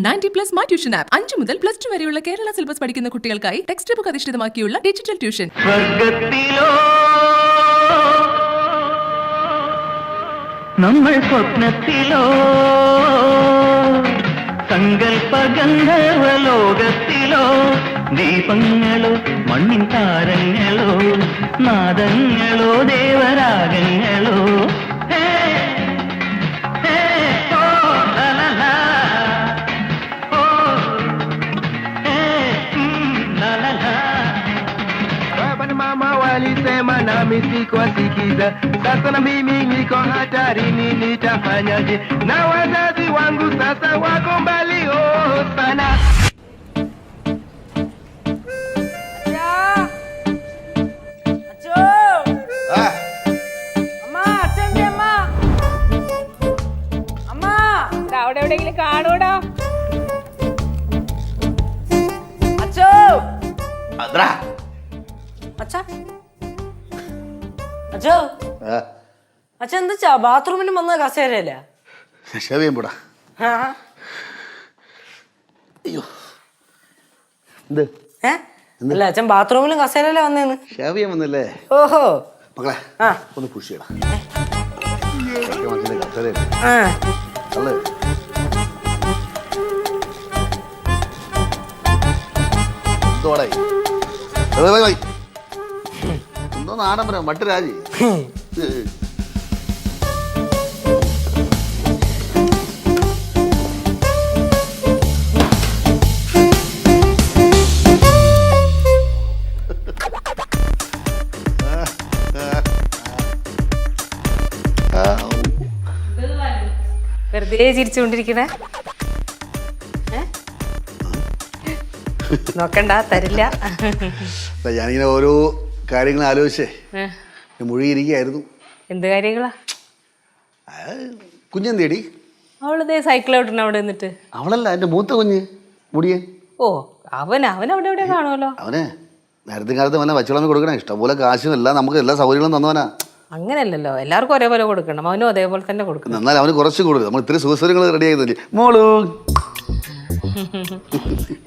90+ My Tuition App 5 മുതൽ +2 വരെയുള്ള Kerala syllabus പഠിക്കുന്ന കുട്ടികൾക്കായി ടെക്സ്റ്റ് ബുക്ക് അധിഷ്ഠിതമാക്കിയുള്ള ഡിജിറ്റൽ ട്യൂഷൻ. സ്വർഗ്ഗത്തിലോ നമ്മൾ സ്വപ്നത്തിലോ സങ്കൽപ്പ ഗന്ധർവലോകത്തിലോ ദീപങ്ങളോ മണ്ണിൻ താരങ്ങളോ നാദങ്ങളോ ദേവരാഗങ്ങളോ Walisema nami sikuwasikiza, sasa na mimi niko hatarini, nitafanyaje? Na wazazi wangu sasa wako mbali sana. എവിടെയെങ്കിലും കാണൂടാ അച്ചോ അച്ഛോ അച്ഛ എന്താ ബാത്റൂമിന് വന്ന കസേരയല്ലേ അയ്യോ അല്ല അച്ഛൻ ബാത്റൂമിലും കസേരല്ലേ വന്നേന്ന് ഷേവ് വന്നല്ലേ? ഓഹോ മക്കളെ ഒന്ന് പുഷ് ചെയ്യണം. എന്തോ നാടൻ പറയാം മട്ട് രാജി. വെറുതെ ചിരിച്ചുകൊണ്ടിരിക്കണേ, നോക്കണ്ട തരില്ല. ഞാനിങ്ങനെ ഓരോ കാര്യങ്ങൾ ആലോചിച്ചേ മുഴുകിയിരിക്കുകയായിരുന്നു. എന്ത് കാര്യങ്ങളാ? കുഞ്ഞെന്തേടി? അവളതേ സൈക്കിൾ ഔട്ടിന് അവിടെ നിന്നിട്ട്. അവളല്ല, എൻ്റെ മൂത്ത കുഞ്ഞ് മുടിയെ. ഓ അവൻ അവിടെ എവിടെ കാണുമല്ലോ. അവനെ നേരത്തെ കാലത്ത് അവനെ വച്ചുളമ്പി കൊടുക്കണം. ഇഷ്ടംപോലെ കാശും എല്ലാം നമുക്ക് എല്ലാ സൗകര്യങ്ങളും തന്നവനാ. അങ്ങനെയല്ലല്ലോ, എല്ലാവർക്കും ഒരേപോലെ കൊടുക്കണം. അവനും അതേപോലെ തന്നെ കൊടുക്കണം. എന്നാൽ അവന് കുറച്ച് കൊടുക്കും. നമ്മൾ ഇത്തിരി സുഖസൗകര്യങ്ങൾ റെഡി ആയിരുന്നില്ലേ മോളൂ?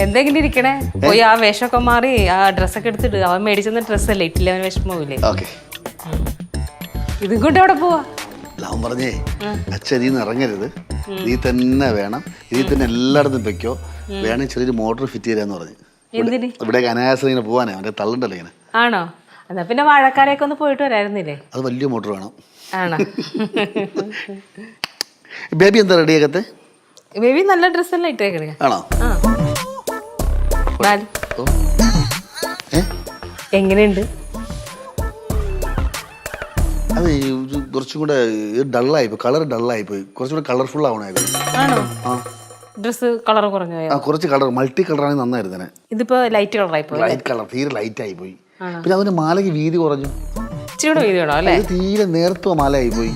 എന്തെങ്കിലും ഇരിക്കണേ, പോയി ആ വേഷമൊക്കെ മാറി ആ ഡ്രസ്സൊക്കെ എടുത്തിട്ട്. അവൻ മേടിച്ചെന്ന ഡ്രസ്സല്ലേ, ഇട്ടില്ല അവന് വിഷമമില്ലേ? ഇതും കൊണ്ട് അവിടെ പോവാ. അവൻ പറഞ്ഞേ അച്ഛൻ നീ ഇറങ്ങരുത്, നീ തന്നെ വേണം, ഇതിൽ തന്നെ എല്ലായിടത്തും വെക്കോ, വേണമെങ്കിൽ ചെറിയൊരു മോട്ടോർ ഫിറ്റ് ചെയ്യാന്ന് പറഞ്ഞു. എന്തിന്? ഇവിടേക്ക് അനായാസം ഇങ്ങനെ പോവാനേ, അവൻ്റെ തള്ളുണ്ടല്ലോ ഇങ്ങനെ. ആണോ? എന്നാ പിന്നെ വാഴക്കാരെയൊക്കെ ഒന്ന് പോയിട്ട് വരായിരുന്നില്ലേ? അത് വലിയ മോട്ടോർ വേണം. ആണോ? ബേബി എന്താ റെഡിയാക്കത്തെ? ബേബി നല്ല ഡ്രസ്സെല്ലാം ഇട്ടേക്കണേ. ആണോ? എങ്ങനെയുണ്ട്? അത് കുറച്ചും കൂടെ ഡള്ളായിപ്പോയി, കളർ ഡള്ളായിപ്പോയി. കുറച്ചും കൂടെ കളർഫുൾ ആവണായിരുന്നു. ആണോ? ഡ്രസ് കളർ കുറഞ്ഞു പോയോ? കുറച്ച് കളർ മൾട്ടി കളറാണെങ്കിൽ നന്നായിരുന്നു. ഇതിപ്പോ ലൈറ്റ് കളറായി പോയി. ലൈറ്റ് കളർ തീരെ ലൈറ്റ് ആയി പോയി. പിന്നെ അതിന് മാലയ്ക്ക് വീതി കുറഞ്ഞു. ഇച്ചിരി വീതി വേണോ അല്ലേ? തീരെ നേർത്തുവ മാലയായി പോയി.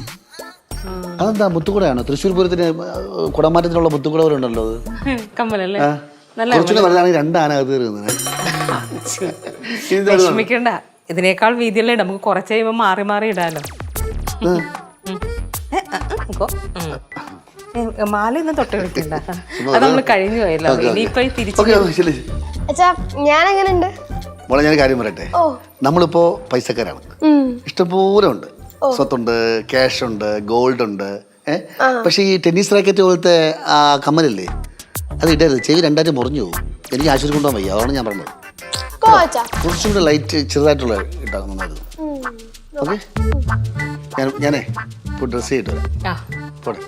അതെന്താ? മുത്തുകുടയാണോ? തൃശ്ശൂർ പൂരത്തിന് കുടമാറ്റത്തിനുള്ള മുത്തുകുട പോലെ ഉണ്ടല്ലോ അത്. കമ്മലല്ലേ? കുറച്ചുകൂടെ വലുതാണെങ്കിൽ 2 ആന അത് കയറുന്നത്. വിഷമിക്കണ്ട, ഇതിനേക്കാൾ വീതിയല്ലേ, നമുക്ക് കുറച്ച് കഴിയുമ്പോ മാറി മാറി ഇടാലോ. മാല ഒന്നും തൊട്ട് കളിക്കണ്ട, അത് നമ്മള് കഴിഞ്ഞു പോയല്ലോ. ഇനിയിപ്പോ തിരിച്ചു മോളെ ഞാൻ കാര്യം പറയട്ടെ. നമ്മളിപ്പോ പൈസക്കാരാണ്, ഇഷ്ടംപോലെ ഉണ്ട്, സ്വത്തുണ്ട്, ക്യാഷ് ഉണ്ട്, ഗോൾഡ് ഉണ്ട്. പക്ഷെ ഈ ടെന്നീസ് റാക്കറ്റ് പോലത്തെ ആ കമ്മലല്ലേ, അത് ഇടരുത്. ചെവി 2 മുറിഞ്ഞു പോകും. എനിക്ക് ആശുപത്രി കൊണ്ടുപോകാൻ വയ്യ, അതാണ് ഞാൻ പറഞ്ഞത്. കുറച്ചും കൂടെ ലൈറ്റ് ചെറുതായിട്ടുള്ള ഇട്ടാ നന്നായിരുന്നു. ഓക്കെ, ഞാനേ ഇപ്പോൾ ഡ്രസ്സ് ചെയ്തിട്ട് വരാം. പോട്ടെ.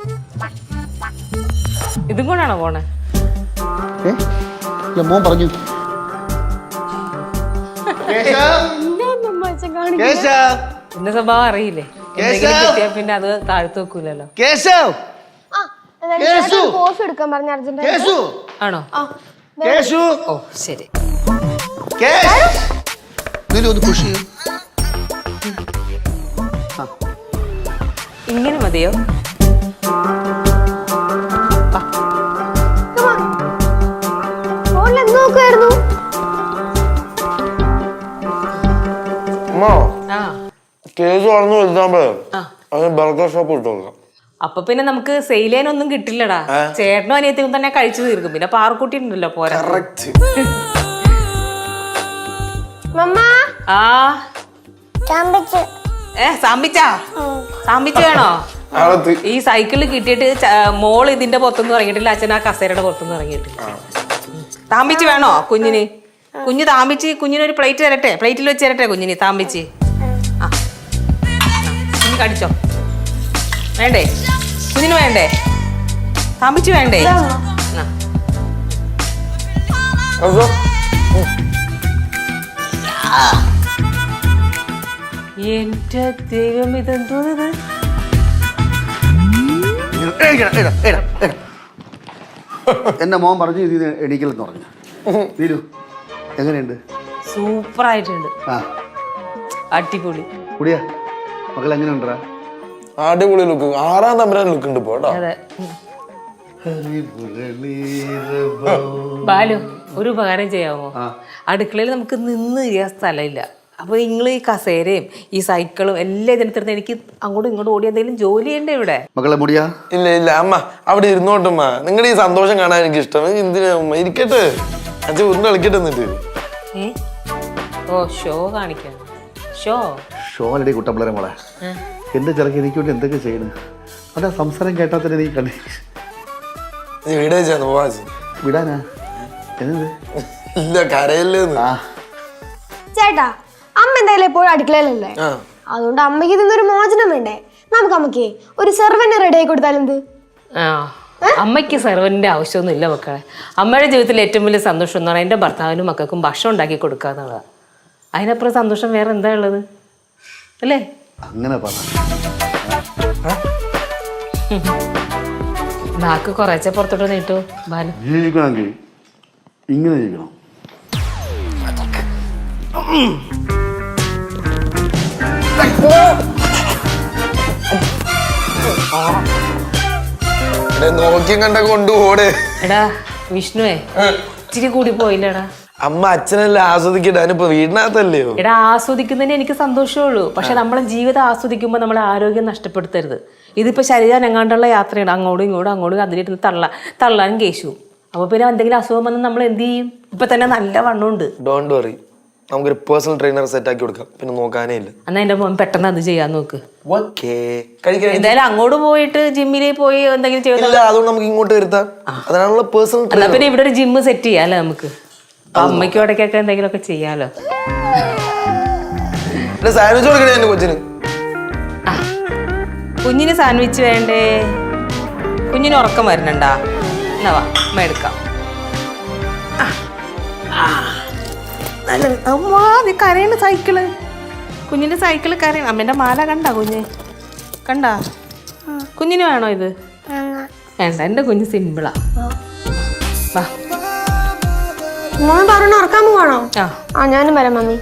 ഇതും കൊണ്ടാണോ പോണേ? മോൻ പറഞ്ഞു. എന്റെ സ്വഭാവം അറിയില്ലേ, എന്തെങ്കിലും കിട്ടിയാ പിന്നെ അത് താഴ്ത്തു വെക്കൂലല്ലോ. ആണോ? ഓ ശരി. ഇങ്ങനെ മതിയോ? സ്റ്റേജ് വളർന്നു വലുതാകുമ്പോഴേ അതിന് ബർഗർ ഷോപ്പ് ഇട്ട് കൊടുക്കാം. അപ്പൊ പിന്നെ നമുക്ക് സെയിൽ ചെയ്യാനൊന്നും കിട്ടില്ലടാ. ചേട്ടനും അനിയത്തിയും തന്നെ കഴിച്ചു തീർക്കും. പിന്നെ പാറക്കുട്ടി ഉണ്ടല്ലോ പോരാ. ആ സാമ്പിച്ച വേണോ? ഈ സൈക്കിളിൽ കിട്ടിയിട്ട് മോൾ ഇതിന്റെ പുറത്തൊന്നും ഇറങ്ങിയിട്ടില്ല, അച്ഛൻ ആ കസേരയുടെ പുറത്തൊന്നും ഇറങ്ങിയിട്ടില്ല. താമ്പിച്ച് വേണോ കുഞ്ഞിന്? കുഞ്ഞ് താമ്പിച്ച് കുഞ്ഞിനൊരു പ്ലേറ്റ് തരട്ടെ, പ്ലേറ്റിൽ വെച്ച് തരട്ടെ കുഞ്ഞിന് താമ്പിച്ച്. ആ കുഞ്ഞ് കടിച്ചോ? വേണ്ടേ കുഞ്ഞിന്? വേണ്ടേ താമ്പിച്ച്? വേണ്ടേ? എന്റെ ദൈവം, ഇതെന്തോ ഇത്? എന്റെ മോൻ പറഞ്ഞു ഇത് എണീക്കലെന്ന് പറഞ്ഞു. വീരു എങ്ങനെയുണ്ട്? സൂപ്പർ ആയിട്ടുണ്ട്. ആ അടിപൊളി. കുടിയാ മക്കൾ എങ്ങനെയുണ്ടാ? അടിപൊളി ലുക്ക്. 6-ാം തമ്പുരാൻ ലുക്ക് ഉണ്ട് പോട്ടോ. അതെ. ബാലു, ഒരു ഉപകാരം ചെയ്യാമോ? അടുക്കളയിൽ നമുക്ക് നിന്ന് ചെയ്യാൻ സ്ഥലമില്ല. അപ്പൊ നിങ്ങൾ ഈ കസേരയും ഈ സൈക്കിളും എല്ലാം ഇതിനകത്തിരുന്ന് എനിക്ക് അങ്ങോട്ടും ഇങ്ങോട്ടും ഓടി എന്തെങ്കിലും ജോലി ചെയ്യണ്ടേ ഇവിടെ? മക്കളെ മുടിയാ? ഇല്ല ഇല്ല അമ്മ അവിടെ ഇരുന്നോട്ടമ്മ. നിങ്ങളുടെ ഈ സന്തോഷം കാണാൻ എനിക്ക് ഇഷ്ടം. എന്തിനാ അമ്മ ഇരിക്കട്ടെ, അച്ഛൻ ഉരുണ്ട് കളിക്കട്ടെ. എന്നിട്ട് ഓ ഷോ കാണിക്കാൻ. ഷോ അല്ലടി കുട്ടപ്പിള്ളരെ മോളെ. എന്റെ ചിലക്ക് എനിക്ക് വേണ്ടി എന്തൊക്കെ ചെയ്യണ്. അതാ സംസാരം കേട്ടാ തന്നെ എനിക്ക് കണ്ടി വിടാനാ? ഇല്ല കരയല്ലേന്ന്. ചേട്ടാ, അമ്മ എന്തായാലും എപ്പോഴും അടുക്കളയിലല്ലേ, അതുകൊണ്ട് അമ്മയ്ക്ക് ഇതിന്നൊരു മോചനം വേണ്ടേ? നമുക്ക് ഒരു സെർവന്റ് റെഡി ആയി കൊടുത്താലെന്ത്? അമ്മയ്ക്ക് സെർവന്റിന്റെ ആവശ്യമൊന്നും ഇല്ല മക്കളെ. അമ്മയുടെ ജീവിതത്തിൽ ഏറ്റവും വലിയ സന്തോഷം എന്ന് പറഞ്ഞാൽ എൻ്റെ ഭർത്താവിനും മക്കൾക്കും ഭക്ഷണം ഉണ്ടാക്കി കൊടുക്കുക എന്നുള്ളതാണ്. അതിനപ്പുറം സന്തോഷം വേറെ എന്താ ഉള്ളത് അല്ലേ? അങ്ങനെ നാക്ക് കുറച്ചേ പുറത്തോട്ട് നീട്ടു ബാലു. ജീവിക്കണമെങ്കിൽ ഇങ്ങനെ ജീവിക്കണം. നോക്കിയും കണ്ട കൊണ്ടുപോടെ. എടാ വിഷ്ണുവേ, ഇച്ചിരി കൂടി പോയില്ലടാ. അമ്മ അച്ഛനെല്ലാം ആസ്വദിക്കട്ടെ. അതിനിപ്പോ വീടിനകത്തല്ലയോ? എടാ ആസ്വദിക്കുന്നതിന് എനിക്ക് സന്തോഷമുള്ളൂ. പക്ഷെ നമ്മളെ ജീവിതം ആസ്വദിക്കുമ്പോൾ നമ്മളെ ആരോഗ്യം നഷ്ടപ്പെടുത്തരുത്. ഇതിപ്പോ ശരീരം എങ്ങാണ്ടുള്ള യാത്രയാണ്. അങ്ങോട്ടും ഇങ്ങോട്ടും അതിലിരുന്ന് തള്ളാനും കേശുവും. അപ്പൊ പിന്നെ എന്തെങ്കിലും അസുഖം വന്നാൽ നമ്മൾ എന്ത് ചെയ്യും? ഇപ്പൊ തന്നെ നല്ല വണ്ണമുണ്ട്. ഡോണ്ട് വറി, നമുക്കൊരു പേഴ്സണൽ ട്രെയിനർ സെറ്റ് ആക്കി കൊടുക്കാം. പിന്നെ നോക്കാനേ ഇല്ല. എന്നാ എന്റെ മോൻ പെട്ടെന്ന് അത് ചെയ്യാൻ നോക്ക്. എന്തായാലും അങ്ങോട്ട് പോയിട്ട് ജിമ്മിലേക്ക് പോയി എന്തെങ്കിലും ചെയ്യില്ല. അതുകൊണ്ട് നമുക്ക് ഇങ്ങോട്ട് വരുത്താം. അതിനാണുള്ള പേഴ്സണൽ. എന്നാ പിന്നെ ഇവിടെ ഒരു ജിമ്മ് സെറ്റ് ചെയ്യാലോ നമുക്ക്. അമ്മയ്ക്കും ഇടയ്ക്കൊക്കെ എന്തെങ്കിലുമൊക്കെ ചെയ്യാലോ. സാൻഡ്വിച്ച് കൊടുക്കണേ എന്റെ കൊച്ചിന്. കുഞ്ഞിന് സാൻഡ്വിച്ച് വേണ്ടേ? കുഞ്ഞിന് ഉറക്കം വരുന്നുണ്ടാ? എന്നാ വാ അമ്മ എടുക്കാം. കരയണ സൈക്കിള്, കുഞ്ഞിന്റെ സൈക്കിള് കരയണം. അമ്മേന്റെ മാല കണ്ടാ കുഞ്ഞ്? കണ്ടാ? കുഞ്ഞിന് വേണോ ഇത്? വേണ്ട, എന്റെ കുഞ്ഞ് സിമ്പിളാ. വാ പറഞ്ഞ ഉറക്കാൻ പോവാണോ? ഞാനും വരാം മമ്മി.